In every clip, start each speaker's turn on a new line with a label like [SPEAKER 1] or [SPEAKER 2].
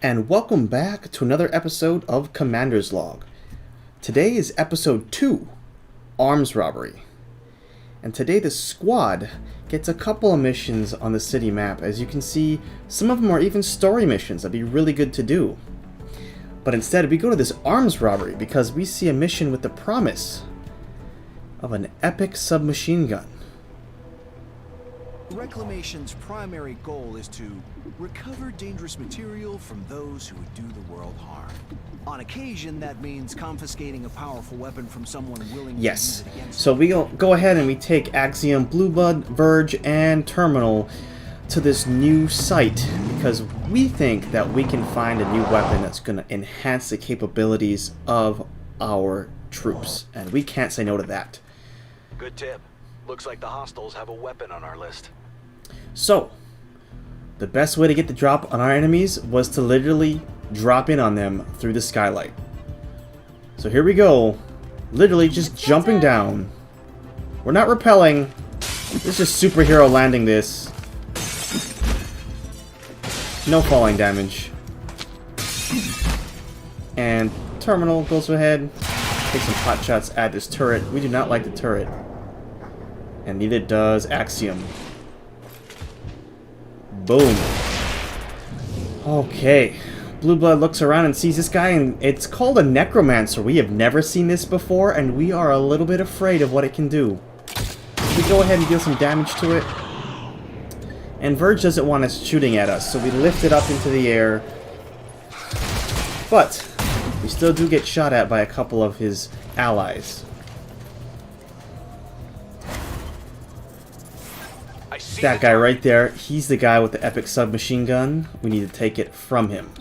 [SPEAKER 1] and welcome back to another episode of Commander's Log. Today is episode 2, Arms Robbery. And today the squad gets a couple of missions on the city map. As you can see, some of them are even story missions that'd be really good to do. But instead we go to this arms robbery because we see a mission with the promise of an epic submachine gun.
[SPEAKER 2] Reclamation's primary goal is to recover dangerous material from those who would do the world harm. On occasion, that means confiscating a powerful weapon from someone willing to use it against
[SPEAKER 1] So we go ahead and we take Axiom, Blue Blood, Verge, and Terminal to this new site because we think that we can find a new weapon that's going to enhance the capabilities of our troops, and we can't say no to that.
[SPEAKER 2] Good tip. Looks like the hostiles have a weapon on our list.
[SPEAKER 1] So, the best way to get the drop on our enemies was to literally drop in on them through the skylight. So here we go. Literally just jumping down. We're not repelling. This is just superhero landing this. No falling damage. And Terminal goes ahead, takes some pot shots at this turret. We do not like the turret. And neither does Axiom. Boom. Okay. Blue Blood looks around and sees this guy, and it's called a necromancer. We have never seen this before, and we are a little bit afraid of what it can do. We go ahead and deal some damage to it. And Verge doesn't want us shooting at us, so we lift it up into the air. But we still do get shot at by a couple of his allies. That guy right there, he's the guy with the epic submachine gun. We need to take it from him.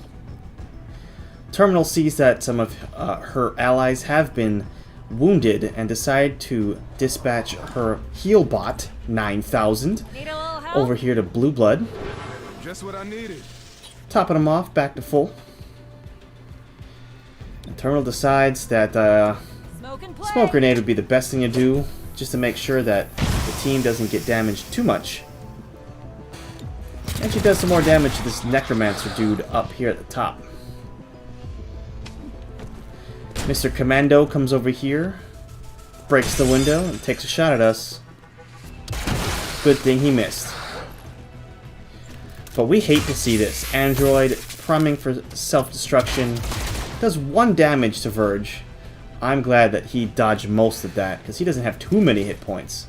[SPEAKER 1] Terminal sees that some of her allies have been wounded and decide to dispatch her heal bot, 9000, over here to Blue Blood.
[SPEAKER 3] Just what I needed.
[SPEAKER 1] Topping him off back to full. And Terminal decides that smoke grenade would be the best thing to do, just to make sure that the team doesn't get damaged too much. And she does some more damage to this necromancer dude up here at the top. Mr. Commando comes over here, breaks the window, and takes a shot at us. Good thing he missed. But we hate to see this. Android priming for self-destruction does 1 damage to Verge. I'm glad that he dodged most of that, because he doesn't have too many hit points.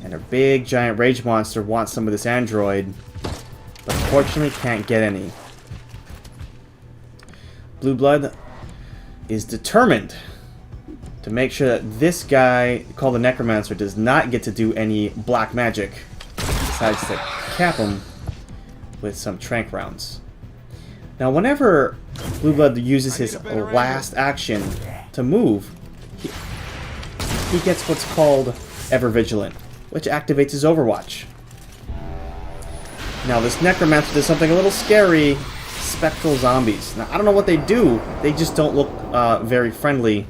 [SPEAKER 1] And our big giant rage monster wants some of this android, but unfortunately can't get any. Blue Blood is determined to make sure that this guy, called the Necromancer, does not get to do any black magic. Decides to cap him with some tranq rounds. Now whenever Blue Blood uses his last action to move, he gets what's called Ever Vigilant, which activates his Overwatch. Now this Necromancer does something a little scary. Spectral zombies. Now I don't know what they do. They just don't look very friendly.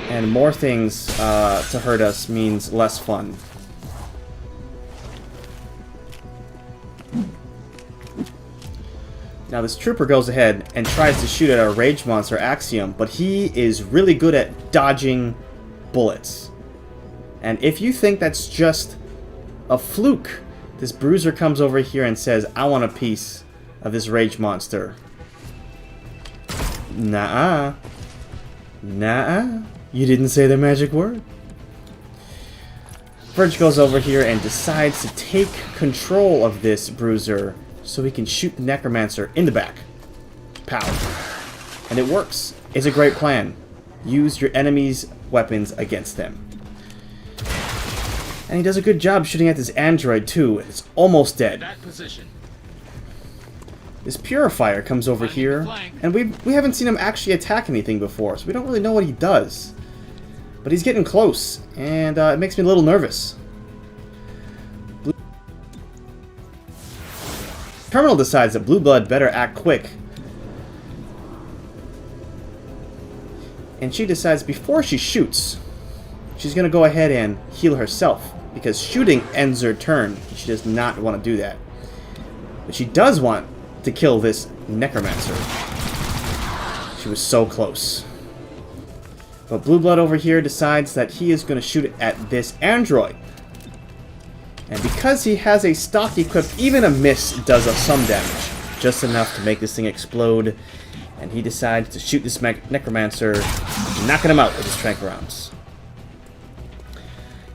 [SPEAKER 1] And more things to hurt us means less fun. Now this trooper goes ahead and tries to shoot at our rage monster Axiom, but he is really good at dodging bullets. And if you think that's just a fluke, this bruiser comes over here and says, I want a piece of this rage monster. Nuh-uh. Nuh-uh. You didn't say the magic word. Verge goes over here and decides to take control of this bruiser so he can shoot the necromancer in the back. Pow. And it works. It's a great plan. Use your enemy's weapons against them. And he does a good job shooting at this android too. It's almost dead. This purifier comes over here, and we haven't seen him actually attack anything before, so we don't really know what he does. But he's getting close, and it makes me a little nervous. Terminal decides that Blue Blood better act quick. And she decides before she shoots, she's going to go ahead and heal herself, because shooting ends her turn. She does not want to do that. But she does want to kill this necromancer. She was so close. But Blue Blood over here decides that he is going to shoot at this android. And because he has a stock equipped, even a miss does some damage. Just enough to make this thing explode. And he decides to shoot this necromancer, knocking him out with his tranq rounds.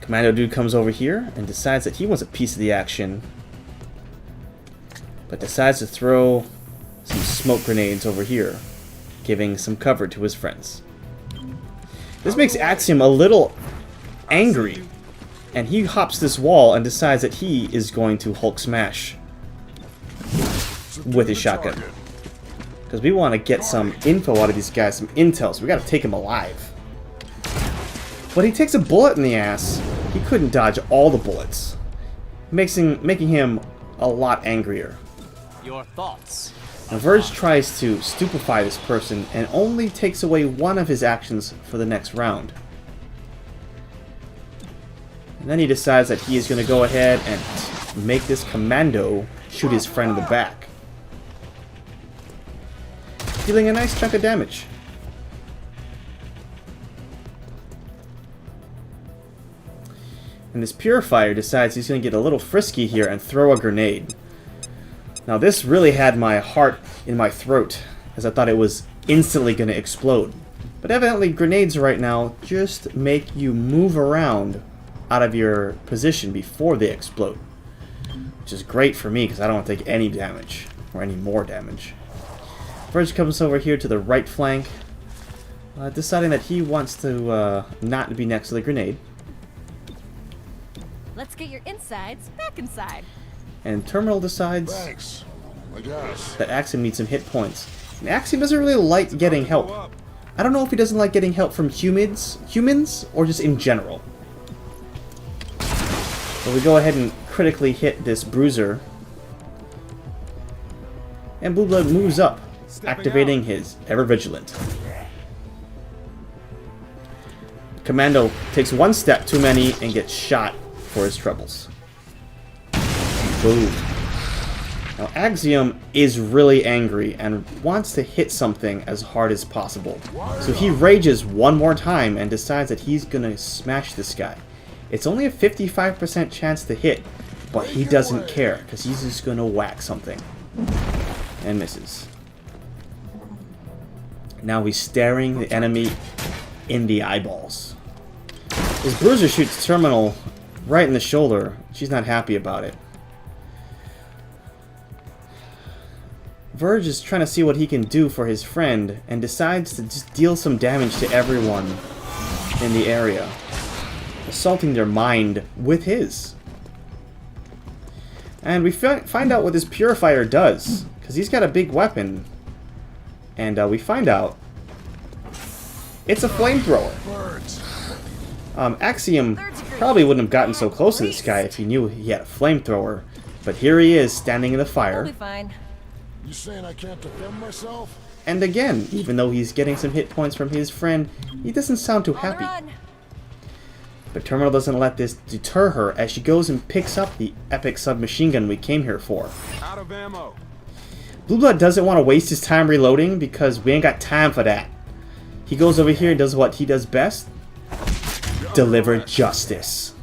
[SPEAKER 1] Commando dude comes over here and decides that he wants a piece of the action. But decides to throw some smoke grenades over here, giving some cover to his friends. This makes Axiom a little angry, and he hops this wall and decides that he is going to Hulk smash with his shotgun. Because we want to get some info out of these guys, some intel, so we got to take him alive. But he takes a bullet in the ass. He couldn't dodge all the bullets, making him a lot angrier.
[SPEAKER 4] Your thoughts.
[SPEAKER 1] Now, Verge tries to stupefy this person and only takes away one of his actions for the next round. And then he decides that he is going to go ahead and make this commando shoot his friend in the back, dealing a nice chunk of damage. And this purifier decides he's going to get a little frisky here and throw a grenade. Now this really had my heart in my throat, as I thought it was instantly going to explode. But evidently grenades right now just make you move around out of your position before they explode. Which is great for me because I don't want to take any damage, or any more damage. Verge comes over here to the right flank, deciding that he wants to not be next to the grenade.
[SPEAKER 5] Let's get your insides back inside.
[SPEAKER 1] And Terminal decides
[SPEAKER 3] Thanks, I guess.
[SPEAKER 1] that Axiom needs some hit points. And Axiom doesn't really like getting help. I don't know if he doesn't like getting help from humans, or just in general. So we go ahead and critically hit this bruiser. And Blue Blood moves up, activating his Ever Vigilant. Commando takes one step too many and gets shot for his troubles. Boom. Now Axiom is really angry and wants to hit something as hard as possible. So he rages one more time and decides that he's gonna smash this guy. It's only a 55% chance to hit, but he doesn't care because he's just gonna whack something. And misses. Now he's staring the enemy in the eyeballs. His bruiser shoots Terminal right in the shoulder. She's not happy about it. Verge is trying to see what he can do for his friend and decides to just deal some damage to everyone in the area, assaulting their mind with his. And we find out what this purifier does, because he's got a big weapon, and we find out it's a flamethrower. Axiom probably wouldn't have gotten so close to this guy if he knew he had a flamethrower, but here he is standing in the
[SPEAKER 5] We'll
[SPEAKER 1] fire.
[SPEAKER 5] be fine.
[SPEAKER 3] You saying I can't defend myself?
[SPEAKER 1] And again, even though he's getting some hit points from his friend, he doesn't sound too
[SPEAKER 5] On the
[SPEAKER 1] happy.
[SPEAKER 5] run.
[SPEAKER 1] But Terminal doesn't let this deter her as she goes and picks up the epic submachine gun we came here for.
[SPEAKER 3] Out of ammo.
[SPEAKER 1] Blue Blood doesn't want to waste his time reloading because we ain't got time for that. He goes over here and does what he does best. Deliver justice.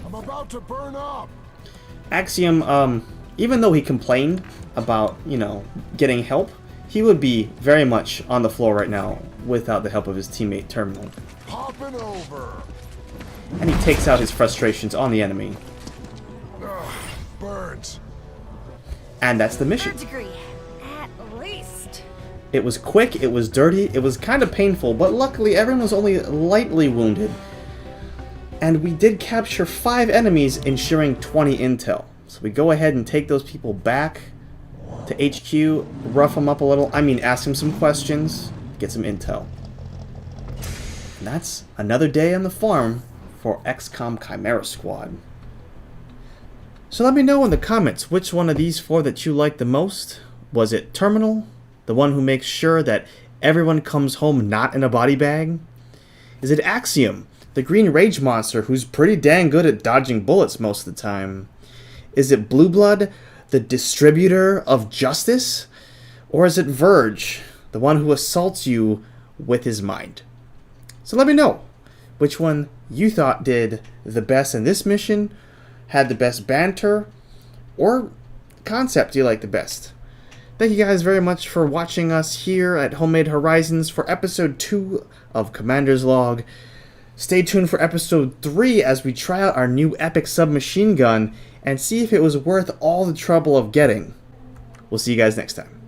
[SPEAKER 3] I'm about to burn up.
[SPEAKER 1] Axiom, even though he complained about, getting help, he would be very much on the floor right now without the help of his teammate Terminal.
[SPEAKER 3] Popping over.
[SPEAKER 1] And he takes out his frustrations on the enemy.
[SPEAKER 3] Ugh, burns.
[SPEAKER 1] And that's the mission.
[SPEAKER 5] Third degree, at least.
[SPEAKER 1] It was quick, it was dirty, it was kind of painful, but luckily everyone was only lightly wounded. And we did capture 5 enemies, ensuring 20 intel. So we go ahead and take those people back to HQ, rough them up a little, ask them some questions, get some intel. And that's another day on the farm for XCOM Chimera Squad. So let me know in the comments which one of these 4 that you liked the most. Was it Terminal, the one who makes sure that everyone comes home not in a body bag? Is it Axiom, the green rage monster who's pretty dang good at dodging bullets most of the time? Is it Blue Blood, the distributor of justice? Or is it Verge, the one who assaults you with his mind? So let me know which one you thought did the best in this mission, had the best banter, or concept you like the best. Thank you guys very much for watching us here at Homemade Horizons for episode 2 of Commander's Log. Stay tuned for episode 3 as we try out our new epic submachine gun and see if it was worth all the trouble of getting. We'll see you guys next time.